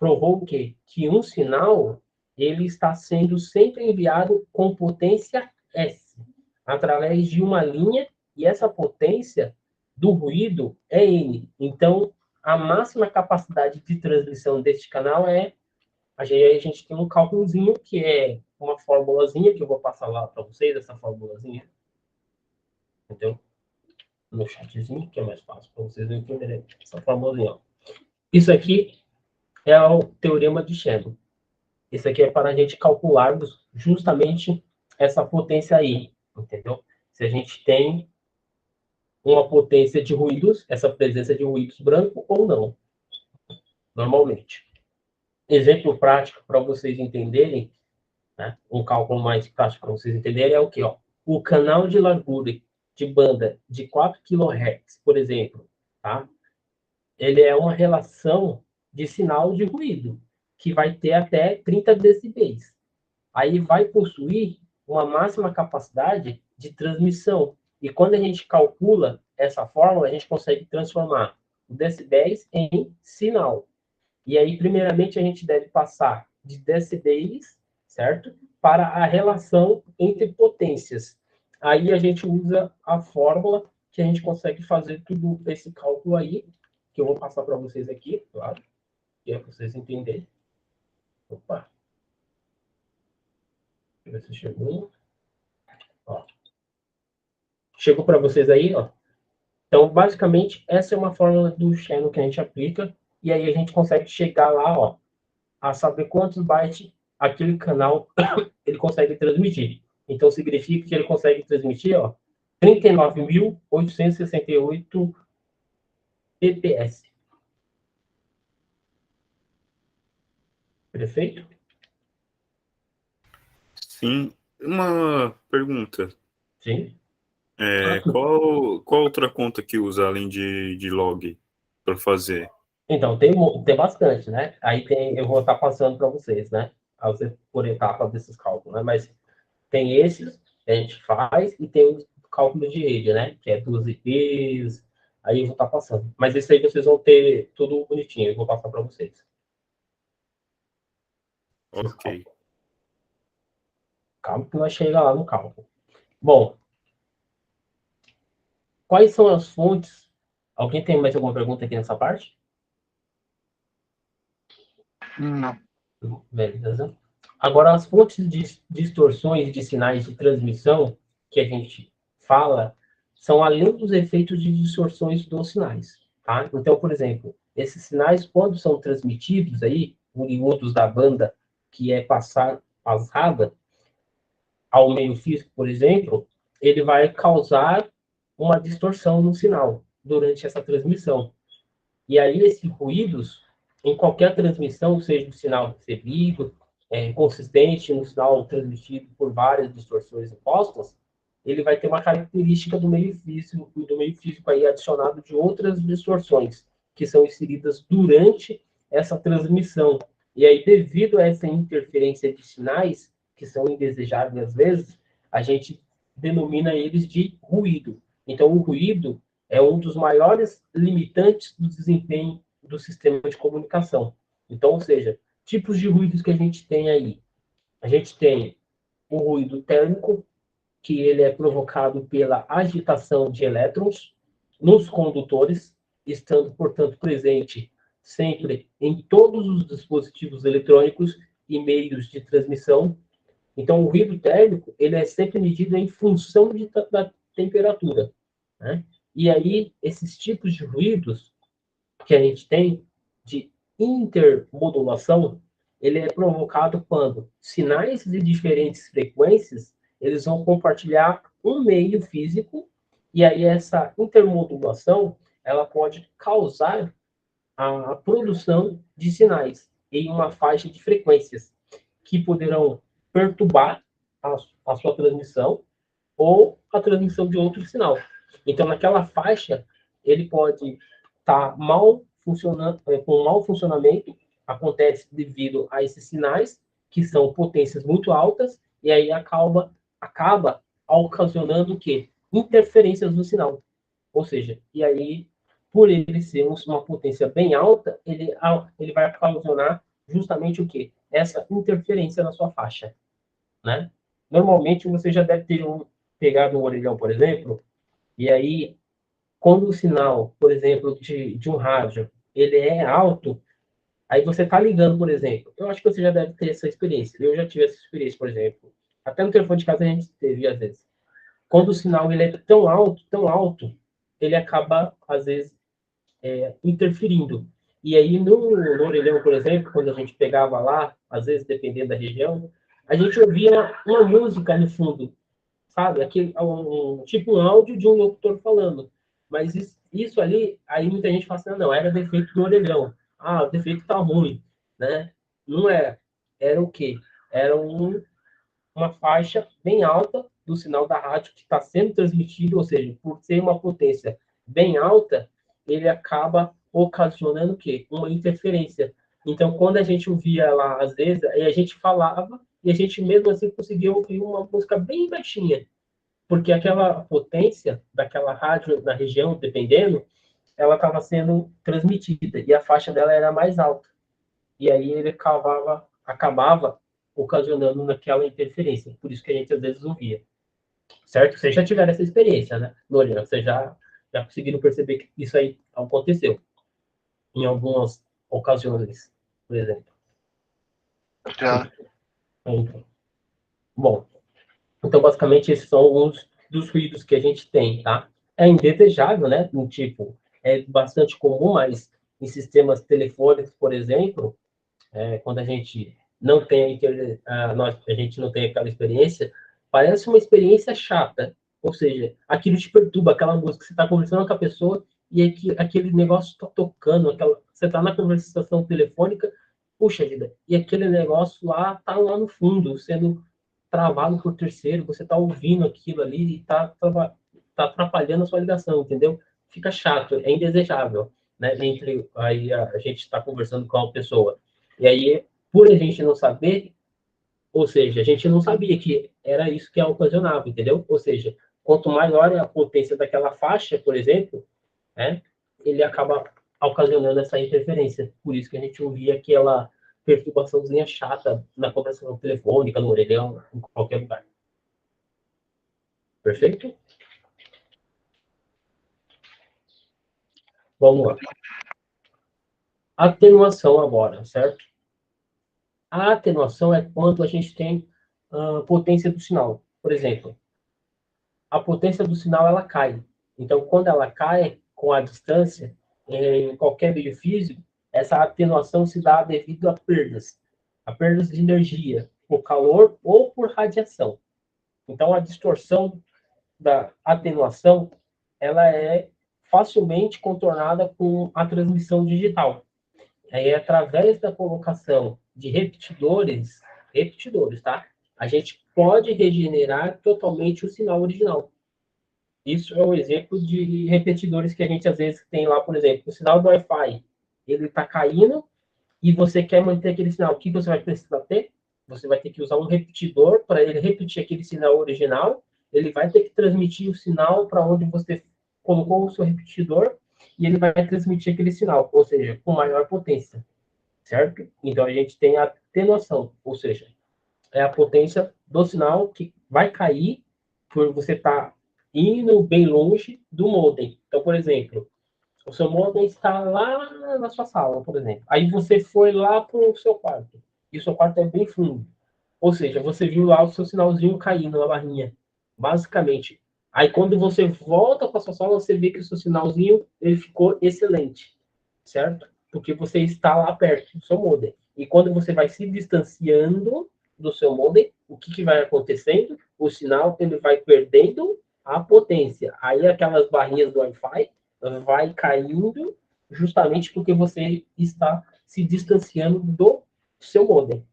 o quê? Que um sinal ele está sendo sempre enviado com potência S, através de uma linha, e essa potência do ruído é N. Então, a máxima capacidade de transmissão deste canal é... A gente tem um cálculozinho, que é uma formulazinha, que eu vou passar lá para vocês, essa formulazinha. Entendeu? No chatzinho, que é mais fácil para vocês entenderem. Essa formulazinha. Ó. Isso aqui é o teorema de Shannon. Isso aqui é para a gente calcularmos justamente essa potência aí, entendeu? Se a gente tem uma potência de ruídos, essa presença de ruídos branco ou não, normalmente. Exemplo prático para vocês entenderem, né? Um cálculo mais prático para vocês entenderem é o quê? Ó? O canal de largura de banda de 4 kHz, por exemplo, tá? Ele é uma relação de sinal de ruído, que vai ter até 30 decibéis. Aí vai possuir uma máxima capacidade de transmissão. E quando a gente calcula essa fórmula, a gente consegue transformar o decibéis em sinal. E aí, primeiramente, a gente deve passar de decibéis, certo? Para a relação entre potências. Aí a gente usa a fórmula que a gente consegue fazer tudo esse cálculo aí, que eu vou passar para vocês aqui, claro, que é para vocês entenderem. Opa. Deixa eu ver se chegou. Ó. Chegou para vocês aí, ó. Então, basicamente, essa é uma fórmula do Shannon que a gente aplica, e aí a gente consegue chegar lá, ó, a saber quantos bytes aquele canal ele consegue transmitir. Então, significa que ele consegue transmitir, ó, 39.868 bps. Perfeito? Sim. Uma pergunta. Sim. Qual outra conta que usa além de log para fazer? Então, tem bastante, né? Aí eu vou estar passando para vocês, né? Por etapa desses cálculos, né? Mas tem esses que a gente faz e tem os cálculos de rede, né? Que é 2 IPs, aí eu vou estar passando. Mas isso aí vocês vão ter tudo bonitinho, eu vou passar para vocês. Ok. Calma que nós chega lá no cálculo. Bom, quais são as fontes? Alguém tem mais alguma pergunta aqui nessa parte? Não. Beleza. Agora, as fontes de distorções de sinais de transmissão que a gente fala são além dos efeitos de distorções dos sinais, tá? Então, por exemplo, esses sinais, quando são transmitidos aí, oriundos da banda que é passada ao meio físico, por exemplo, ele vai causar uma distorção no sinal durante essa transmissão. E aí, esses ruídos, em qualquer transmissão, seja o sinal recebido, consistente no sinal transmitido por várias distorções opostas, ele vai ter uma característica do meio físico aí adicionado de outras distorções que são inseridas durante essa transmissão. E aí, devido a essa interferência de sinais, que são indesejáveis às vezes, a gente denomina eles de ruído. Então, o ruído é um dos maiores limitantes do desempenho do sistema de comunicação. Então, ou seja, tipos de ruídos que a gente tem aí. A gente tem o ruído térmico, que ele é provocado pela agitação de elétrons nos condutores, estando, portanto, presente sempre em todos os dispositivos eletrônicos e meios de transmissão. Então, o ruído térmico, ele é sempre medido em função da temperatura, né? E aí, esses tipos de ruídos que a gente tem de intermodulação, ele é provocado quando sinais de diferentes frequências, eles vão compartilhar um meio físico, e aí essa intermodulação, ela pode causar a produção de sinais em uma faixa de frequências, que poderão perturbar a sua transmissão ou a transmissão de outro sinal. Então, naquela faixa, ele pode estar mal funcionando, com mau funcionamento, acontece devido a esses sinais, que são potências muito altas, e aí acaba ocasionando o quê? Interferências no sinal. Ou seja, e aí, por ele ser uma potência bem alta, ele vai ocasionar justamente o quê? Essa interferência na sua faixa, né? Normalmente, você já deve ter pegado um orelhão, por exemplo, e aí, quando o sinal, por exemplo, de um rádio, ele é alto, aí você está ligando, por exemplo. Eu acho que você já deve ter essa experiência. Eu já tive essa experiência, por exemplo. Até no telefone de casa a gente teve, às vezes. Quando o sinal ele é tão alto, ele acaba, às vezes, interferindo. E aí, no orelhão, por exemplo, quando a gente pegava lá, às vezes, dependendo da região, a gente ouvia uma música no fundo, sabe? Aquele, tipo um áudio de um locutor falando. Mas isso ali, aí muita gente fala assim, não, era defeito do orelhão. Ah, o defeito tá ruim, né? Não é. Era o quê? Era uma faixa bem alta do sinal da rádio que está sendo transmitido, ou seja, por ser uma potência bem alta, ele acaba ocasionando o quê? Uma interferência. Então, quando a gente ouvia lá, às vezes, aí a gente falava e a gente mesmo assim conseguia ouvir uma música bem baixinha, porque aquela potência daquela rádio na região, dependendo, ela estava sendo transmitida e a faixa dela era mais alta. E aí ele acabava ocasionando naquela interferência. Por isso que a gente às vezes ouvia. Certo? Vocês já tiveram essa experiência, né? Lorian, vocês já conseguiram perceber que isso aí aconteceu em algumas ocasiões, por exemplo. Já. Então, bom, então basicamente esses são alguns dos ruídos que a gente tem, tá? É indesejável, né? Um tipo, é bastante comum, mas em sistemas telefônicos, por exemplo, quando a gente não tem a gente não tem aquela experiência, parece uma experiência chata. Ou seja, aquilo te perturba, aquela música, você está conversando com a pessoa e aquele negócio está tocando, você está na conversação telefônica, puxa vida, e aquele negócio lá está lá no fundo, sendo travado por terceiro, você está ouvindo aquilo ali e está atrapalhando a sua ligação, entendeu? Fica chato, é indesejável, né? Entre aí a gente está conversando com uma pessoa. E aí, por a gente não saber, ou seja, a gente não sabia que era isso que ocasionava, entendeu? Ou seja, quanto maior é a potência daquela faixa, por exemplo, né, ele acaba ocasionando essa interferência. Por isso que a gente ouvia aquela perturbaçãozinha chata na conversação telefônica, no orelhão, em qualquer lugar. Perfeito? Vamos lá. Atenuação agora, certo? A atenuação é quando a gente tem potência do sinal. Por exemplo, a potência do sinal ela cai. Então, quando ela cai com a distância, em qualquer meio físico, essa atenuação se dá devido a perdas de energia, por calor ou por radiação. Então, a distorção da atenuação, ela é facilmente contornada com a transmissão digital. Aí, através da colocação de repetidores, tá? a gente pode regenerar totalmente o sinal original. Isso é um exemplo de repetidores que a gente às vezes tem lá, por exemplo, o sinal do Wi-Fi, ele está caindo e você quer manter aquele sinal. O que você vai precisar ter? Você vai ter que usar um repetidor para ele repetir aquele sinal original. Ele vai ter que transmitir o sinal para onde você colocou o seu repetidor e ele vai transmitir aquele sinal, ou seja, com maior potência, certo? Então a gente tem a atenuação, ou seja, é a potência do sinal que vai cair por você estar indo bem longe do modem. Então, por exemplo, o seu modem está lá na sua sala, por exemplo. Aí você foi lá para o seu quarto. E o seu quarto é bem fundo. Ou seja, você viu lá o seu sinalzinho caindo na barrinha. Basicamente. Aí quando você volta para sua sala, você vê que o seu sinalzinho ele ficou excelente. Certo? Porque você está lá perto do seu modem. E quando você vai se distanciando do seu modem, o que vai acontecendo? O sinal ele vai perdendo a potência. Aí aquelas barrinhas do Wi-Fi vai caindo justamente porque você está se distanciando do seu modem.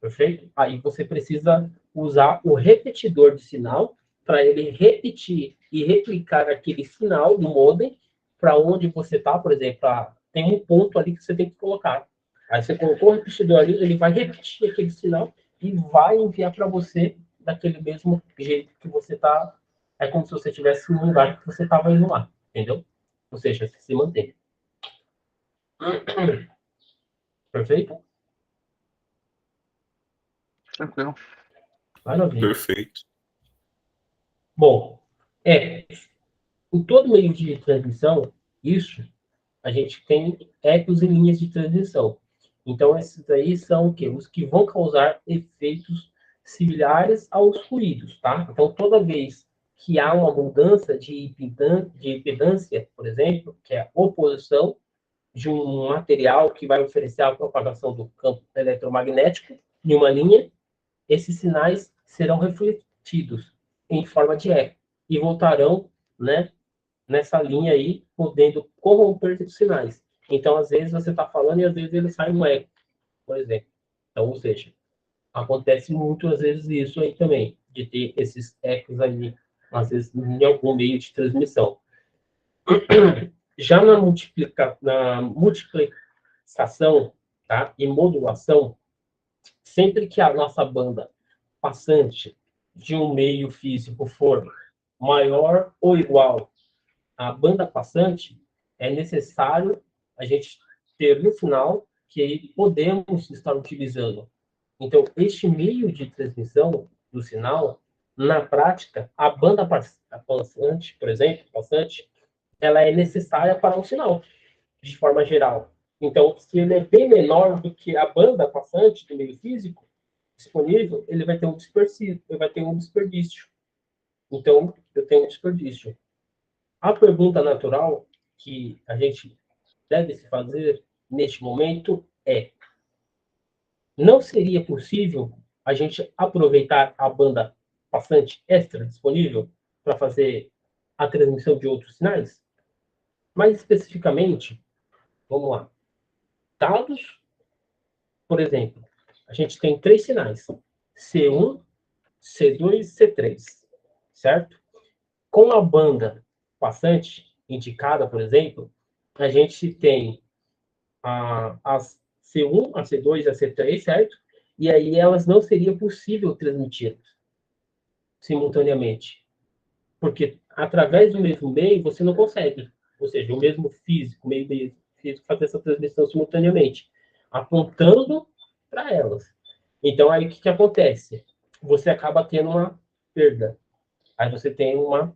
Perfeito? Aí você precisa usar o repetidor de sinal para ele repetir e replicar aquele sinal no modem para onde você está, por exemplo, tem um ponto ali que você tem que colocar. Aí você colocou o repetidor ali, ele vai repetir aquele sinal e vai enviar para você daquele mesmo jeito que você está. É como se você estivesse no lugar que você estava indo lá, entendeu? Ou seja, se mantém. Perfeito? Tranquilo. Maravilha. Perfeito. Bom, em todo meio de transmissão, isso, a gente tem ecos e linhas de transmissão. Então, esses aí são o quê? Os que vão causar efeitos similares aos ruídos, tá? Então, toda vez que há uma mudança de impedância, por exemplo, que é a oposição de um material que vai oferecer a propagação do campo eletromagnético em uma linha, esses sinais serão refletidos em forma de eco e voltarão, né, nessa linha aí, podendo corromper os sinais. Então, às vezes, você está falando e às vezes ele sai um eco, por exemplo. Então, ou seja, acontece muito, às vezes, isso aí também, de ter esses ecos aí, às vezes, em algum meio de transmissão. Já na multiplexação, tá, e modulação, sempre que a nossa banda passante de um meio físico for maior ou igual à banda passante, é necessário a gente ter no final que podemos estar utilizando. Então, este meio de transmissão do sinal, na prática, a banda passante, por exemplo, passante, ela é necessária para o sinal, de forma geral. Então, se ele é bem menor do que a banda passante do meio físico disponível, ele vai ter um desperdício, ele vai ter um desperdício. Então, eu tenho um desperdício. A pergunta natural que a gente deve se fazer neste momento é: não seria possível a gente aproveitar a banda passante extra disponível para fazer a transmissão de outros sinais? Mais especificamente, vamos lá. Dados, por exemplo, a gente tem 3 sinais: C1, C2 e C3, certo? Com a banda passante indicada, por exemplo, a gente tem as C1, a C2 e a C3, certo? E aí elas não seria possível transmitir simultaneamente, porque através do mesmo meio você não consegue, ou seja, o mesmo meio físico fazer essa transmissão simultaneamente, apontando para elas. Então aí o que acontece? Você acaba tendo uma perda, aí você tem um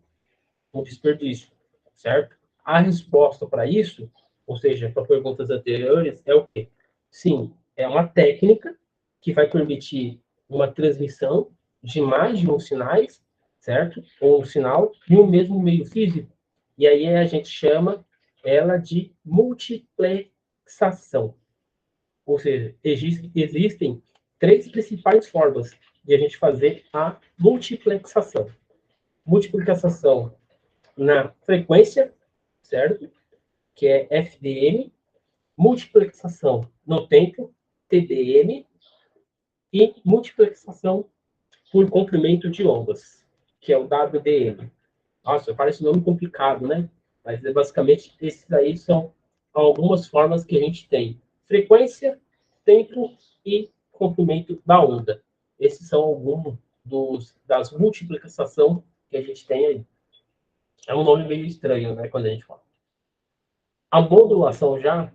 desperdício, certo? A resposta para isso, ou seja, para perguntas anteriores, é o quê? Sim, é uma técnica que vai permitir uma transmissão de mais de um sinais, certo? Ou um sinal em um mesmo meio físico. E aí a gente chama ela de multiplexação. Ou seja, existem 3 principais formas de a gente fazer a multiplexação. Multiplexação na frequência, certo? Que é FDM, multiplexação no tempo, TDM, e multiplexação por comprimento de ondas, que é o WDM. Nossa, parece um nome complicado, né? Mas basicamente esses aí são algumas formas que a gente tem: frequência, tempo e comprimento da onda. Esses são alguns das multiplicação que a gente tem aí. É um nome meio estranho, né, quando a gente fala. A modulação já,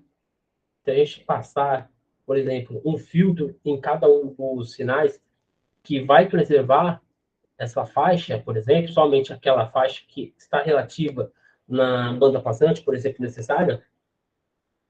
se a gente passar, por exemplo, um filtro em cada um dos sinais que vai preservar essa faixa, por exemplo, somente aquela faixa que está relativa na banda passante, por exemplo, necessária,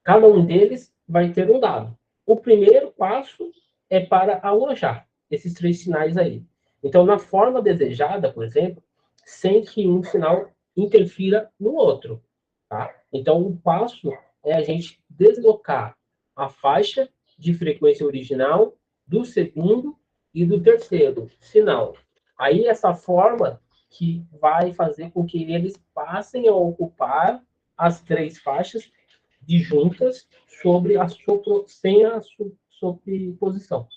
cada um deles vai ter um dado. O primeiro passo é para alojar esses três sinais aí. Então, na forma desejada, por exemplo, sem que um sinal interfira no outro. Tá? Então, o passo é a gente deslocar a faixa de frequência original do segundo e do terceiro sinal. Aí, essa forma que vai fazer com que eles passem a ocupar as três faixas de juntas sobre a sem a sobreposição.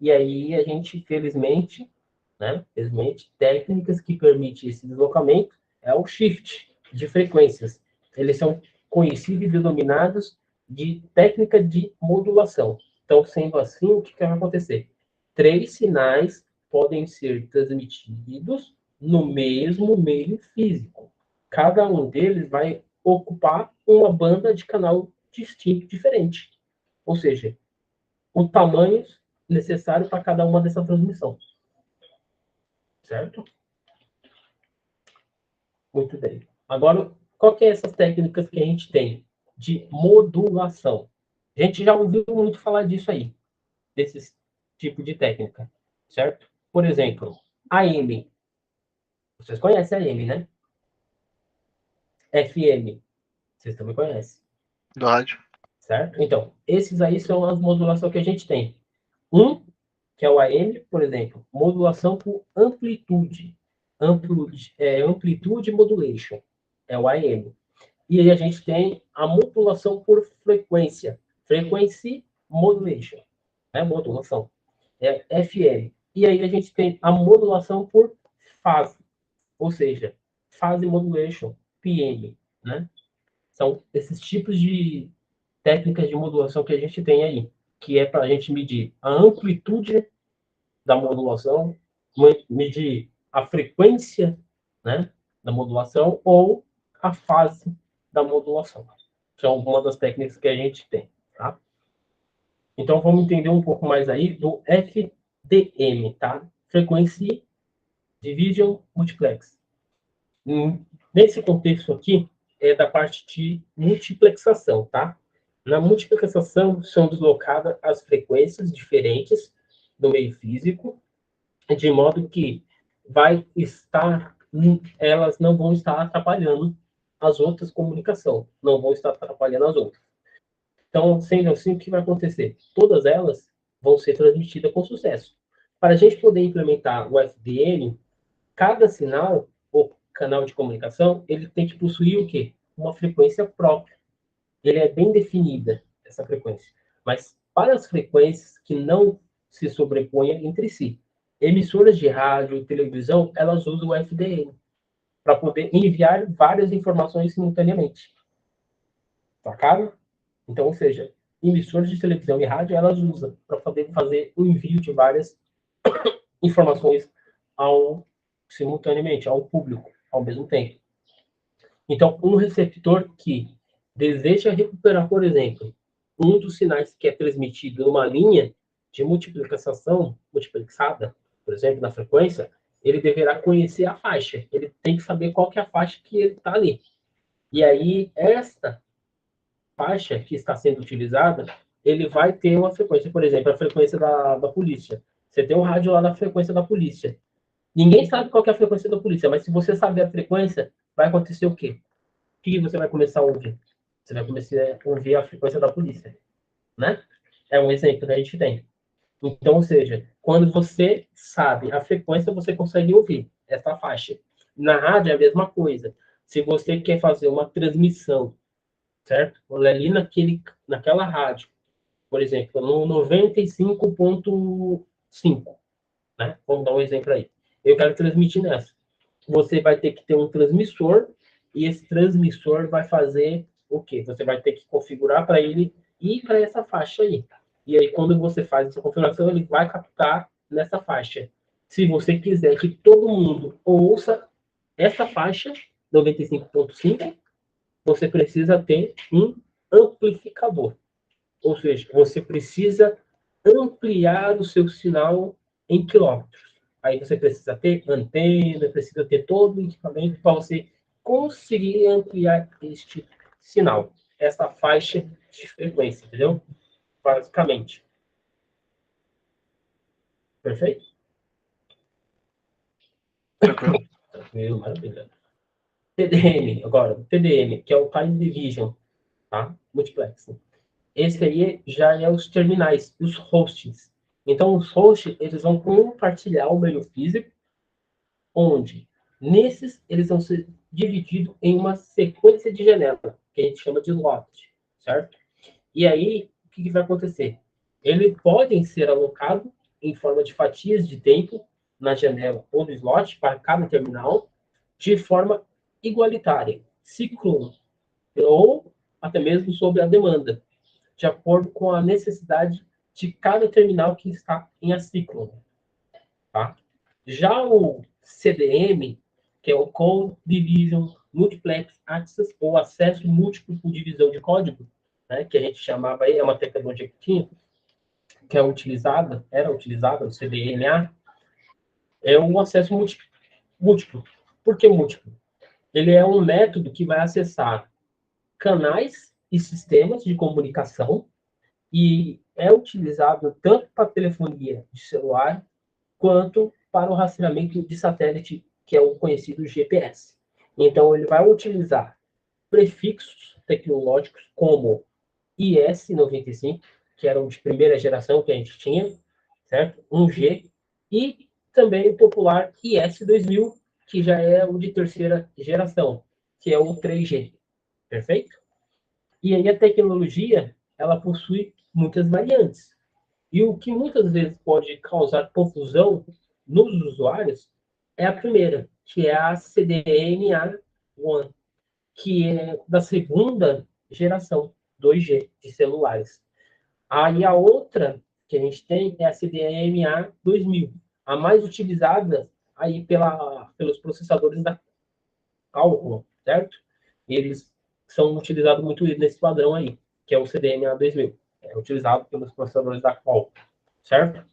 E aí a gente, felizmente, né, felizmente, técnicas que permitem esse deslocamento é o shift de frequências. Eles são conhecidos e denominados de técnica de modulação. Então, sendo assim, o que vai acontecer? Três sinais podem ser transmitidos no mesmo meio físico. Cada um deles vai ocupar uma banda de canal distinto, diferente. Ou seja, o tamanho necessário para cada uma dessa transmissão. Certo? Muito bem. Agora, qual que é essas técnicas que a gente tem de modulação? A gente já ouviu muito falar disso aí, desse tipo de técnica, certo? Por exemplo, AM. Vocês conhecem a AM, né? FM. Vocês também conhecem. Do rádio. Certo? Então, esses aí são as modulações que a gente tem. Um, que é o AM, por exemplo, modulação por amplitude. Amplitude modulation. É o AM. E aí a gente tem a modulação por frequência. Frequency modulation. Modulação. É FM. E aí a gente tem a modulação por fase. Ou seja, phase modulation, PM. Né? São esses tipos de técnicas de modulação que a gente tem aí, que é para a gente medir a amplitude da modulação, medir a frequência, né, da modulação ou a fase da modulação. São algumas das técnicas que a gente tem, tá? Então, vamos entender um pouco mais aí do FDM, tá? Frequency Division Multiplex. Nesse contexto aqui, é da parte de multiplexação, tá? Na multiplexação, são deslocadas as frequências diferentes do meio físico, de modo que elas não vão estar atrapalhando as outras comunicações, não vão estar atrapalhando as outras. Então, sendo assim, o que vai acontecer? Todas elas vão ser transmitidas com sucesso. Para a gente poder implementar o FDM, cada sinal ou canal de comunicação, ele tem que possuir o quê? Uma frequência própria. Ele é bem definida, essa frequência. Mas para as frequências que não se sobreponham entre si, emissoras de rádio e televisão, elas usam o FDM para poder enviar várias informações simultaneamente. Sacaram? Então, ou seja, emissoras de televisão e rádio, elas usam para poder fazer o envio de várias informações simultaneamente ao público, ao mesmo tempo. Então, um receptor que deseja recuperar, por exemplo, um dos sinais que é transmitido numa linha de multiplicação, multiplexada, por exemplo, na frequência, ele deverá conhecer a faixa. Ele tem que saber qual que é a faixa que ele está ali. E aí, esta faixa que está sendo utilizada, ele vai ter uma frequência. Por exemplo, a frequência da polícia. Você tem um rádio lá na frequência da polícia. Ninguém sabe qual que é a frequência da polícia, mas se você saber a frequência, vai acontecer o quê? O que você vai começar a ouvir? Você vai começar a ouvir a frequência da polícia, né? É um exemplo que a gente tem. Então, ou seja, quando você sabe a frequência, você consegue ouvir essa faixa. Na rádio é a mesma coisa. Se você quer fazer uma transmissão, certo? Ali naquela rádio, por exemplo, no 95.7 5, né? Vamos dar um exemplo aí. Eu quero transmitir nessa. Você vai ter que ter um transmissor e esse transmissor vai fazer o quê? Você vai ter que configurar para ele ir para essa faixa aí. E aí, quando você faz essa configuração, ele vai captar nessa faixa. Se você quiser que todo mundo ouça essa faixa 95.5, você precisa ter um amplificador. Ou seja, você precisa ampliar o seu sinal em quilômetros. Aí você precisa ter antena, precisa ter todo o equipamento para você conseguir ampliar este sinal, essa faixa de frequência, entendeu? Basicamente. Perfeito? Tranquilo. Tranquilo, maravilha. TDM, agora, TDM, que é o Time Division, tá? Multiplexing. Esse aí já é os terminais, os hostings. Então, os hosts, eles vão compartilhar o meio físico, onde, nesses, eles vão ser divididos em uma sequência de janela, que a gente chama de slot, certo? E aí, o que vai acontecer? Eles podem ser alocados em forma de fatias de tempo na janela ou no slot para cada terminal, de forma igualitária, ciclo, ou até mesmo sobre a demanda, de acordo com a necessidade de cada terminal que está em assíncrono. Tá? Já o CDM, que é o Code Division Multiplex Access, ou acesso múltiplo por divisão de código, né, que a gente chamava aí, é uma tecnologia que tinha, que era utilizada, o CDMA, é um acesso múltiplo. Por que múltiplo? Ele é um método que vai acessar canais e sistemas de comunicação e é utilizado tanto para telefonia de celular quanto para o rastreamento de satélite, que é o conhecido GPS. Então, ele vai utilizar prefixos tecnológicos como IS-95, que eram de primeira geração que a gente tinha, certo? 1G, e também o popular IS-2000, que já é o de terceira geração, que é o 3G, perfeito? E aí a tecnologia, ela possui muitas variantes. E o que muitas vezes pode causar confusão nos usuários é a primeira, que é a CDMA1, que é da segunda geração 2G de celulares. Aí a outra que a gente tem é a CDMA 2000, a mais utilizada aí pelos processadores da Qualcomm, certo? Eles são utilizados muito nesse padrão aí, que é o CDMA 2000. É utilizado pelos processadores da Qualcomm, certo?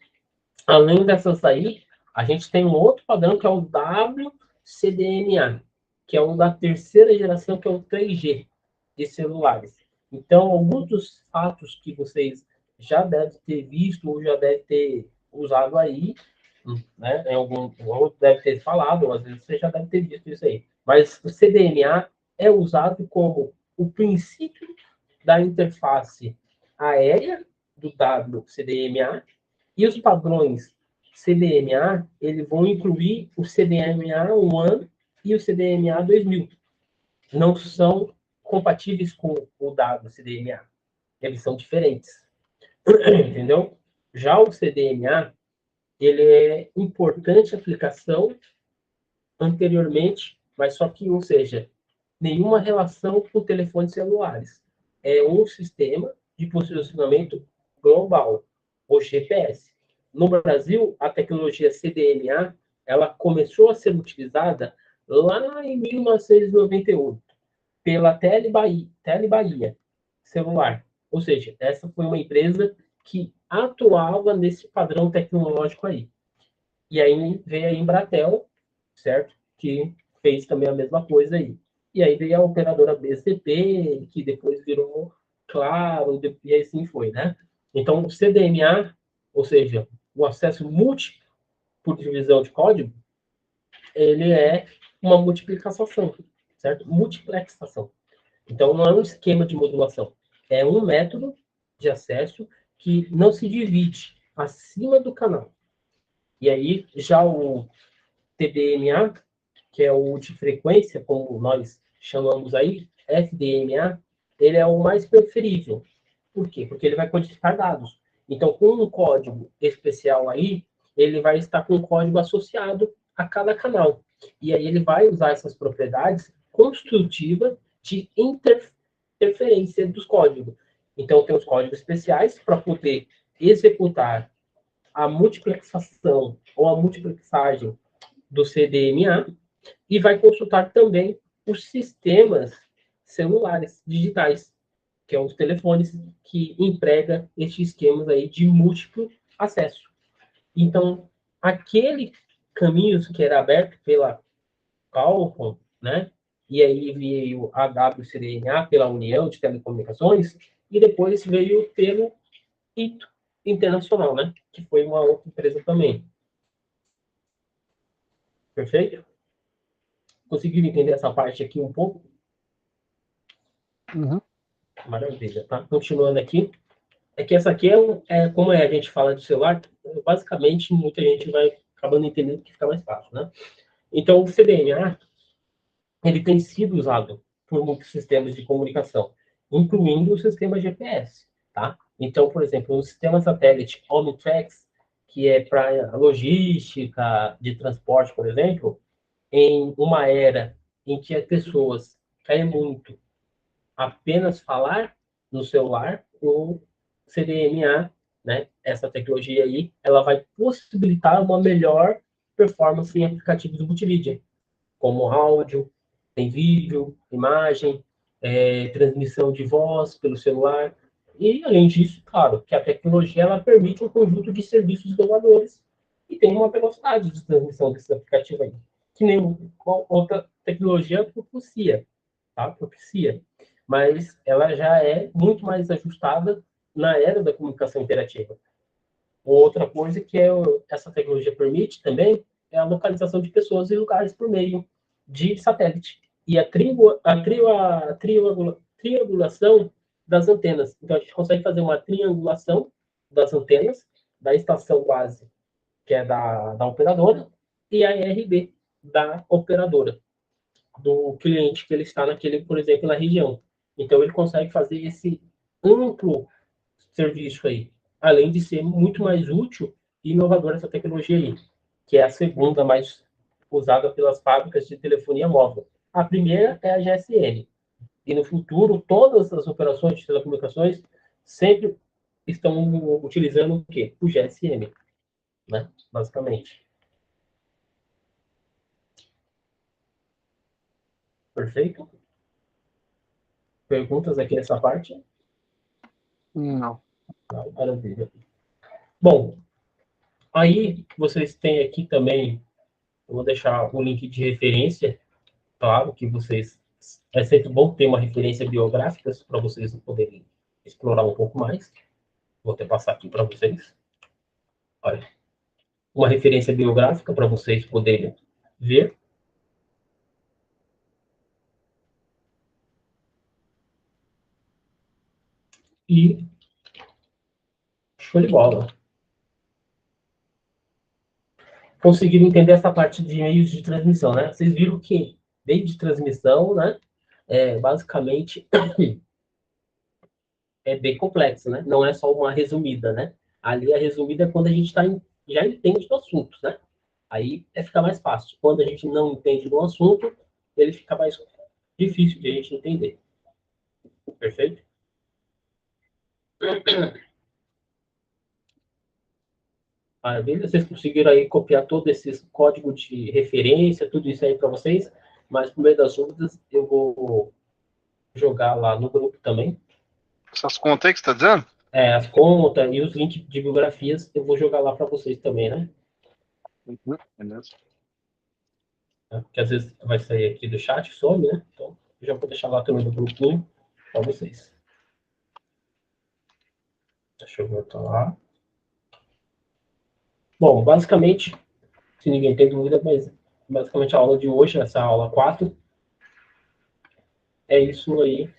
Além dessas aí, a gente tem um outro padrão que é o WCDMA, que é o da terceira geração, que é o 3G de celulares. Então, alguns dos fatos que vocês já devem ter visto ou já devem ter usado aí, né? Ou deve ter falado, ou às vezes você já deve ter visto isso aí. Mas o CDMA é usado como o princípio da interface aérea do WCDMA e os padrões CDMA, eles vão incluir o CDMA 1 e o CDMA 2000. Não são compatíveis com o WCDMA. Eles são diferentes. Entendeu? Já o CDMA, ele é importante aplicação anteriormente, mas só que, ou seja, nenhuma relação com telefones celulares. É um sistema de posicionamento global, o GPS. No Brasil, a tecnologia CDMA, ela começou a ser utilizada lá em 1998 pela Telebahia celular. Ou seja, essa foi uma empresa que atuava nesse padrão tecnológico aí. E aí veio a Embratel, certo? Que fez também a mesma coisa aí. E aí veio a operadora BCP, que depois virou Claro, e assim foi, né? Então, o CDMA, ou seja, o acesso múltiplo por divisão de código, ele é uma multiplicação, certo? Multiplexação. Então, não é um esquema de modulação. É um método de acesso que não se divide acima do canal. E aí, já o TDMA, que é o de frequência, como nós chamamos aí, FDMA, ele é o mais preferível. Por quê? Porque ele vai codificar dados. Então, com um código especial aí, ele vai estar com um código associado a cada canal. E aí ele vai usar essas propriedades construtivas de interferência dos códigos. Então, tem os códigos especiais para poder executar a multiplexação ou a multiplexagem do CDMA e vai consultar também os sistemas celulares digitais, que são os telefones que emprega esses esquemas aí de múltiplo acesso. Então, aquele caminho que era aberto pela Qualcomm, né? E aí veio a WCDMA pela União de Telecomunicações e depois veio pelo ITO Internacional, né? Que foi uma outra empresa também. Perfeito? Conseguiram entender essa parte aqui um pouco? Uhum. Maravilha, tá? Continuando aqui. É que essa aqui como a gente fala de celular, basicamente muita gente vai acabando entendendo que fica mais fácil, né? Então, o CDMA, ele tem sido usado por muitos sistemas de comunicação, incluindo o sistema GPS, tá? Então, por exemplo, o sistema satélite Omnitrax, que é para logística de transporte, por exemplo, em uma era em que as pessoas querem muito apenas falar no celular, o CDMA, né, essa tecnologia aí, ela vai possibilitar uma melhor performance em aplicativos multimídia, como áudio, tem vídeo, imagem, transmissão de voz pelo celular. E, além disso, claro, que a tecnologia ela permite um conjunto de serviços inovadores e tem uma velocidade de transmissão desse aplicativo aí, que nenhuma outra tecnologia propicia, tá? Propicia. Mas ela já é muito mais ajustada na era da comunicação interativa. Outra coisa que essa tecnologia permite também é a localização de pessoas e lugares por meio de satélite e a triangulação das antenas. Então, a gente consegue fazer uma triangulação das antenas da estação base, que é da operadora, e a RB da operadora, do cliente que ele está naquele, por exemplo, na região. Então, ele consegue fazer esse amplo serviço aí, além de ser muito mais útil e inovadora essa tecnologia aí, que é a segunda mais usada pelas fábricas de telefonia móvel. A primeira é a GSM. E no futuro, todas as operações de telecomunicações sempre estão utilizando o quê? O GSM, né? Basicamente. Perfeito? Perguntas aqui nessa parte? Não. Não, maravilha. Bom, aí vocês têm aqui também, eu vou deixar o link de referência, claro que vocês, é sempre bom ter uma referência biográfica para vocês poderem explorar um pouco mais. Vou até passar aqui para vocês. Olha, uma referência biográfica para vocês poderem ver. E show de bola. Conseguiram entender essa parte de meios de transmissão, né? Vocês viram que meio de transmissão, né? Basicamente é bem complexo, né? Não é só uma resumida, né? Ali a resumida é quando a gente já entende do assunto, né? Aí fica mais fácil. Quando a gente não entende do assunto, ele fica mais difícil de a gente entender. Perfeito? Maravilha. Vocês conseguiram aí copiar todo esse código de referência, tudo isso aí para vocês, mas por meio das dúvidas eu vou jogar lá no grupo também. Essas contas aí que você está dizendo? As contas e os links de biografias eu vou jogar lá para vocês também, né? Beleza. Porque às vezes vai sair aqui do chat, some, né? Então eu já vou deixar lá também no grupo para vocês. Deixa eu voltar lá. Bom, basicamente, se ninguém tem dúvida, mas basicamente a aula de hoje, essa aula 4, é isso aí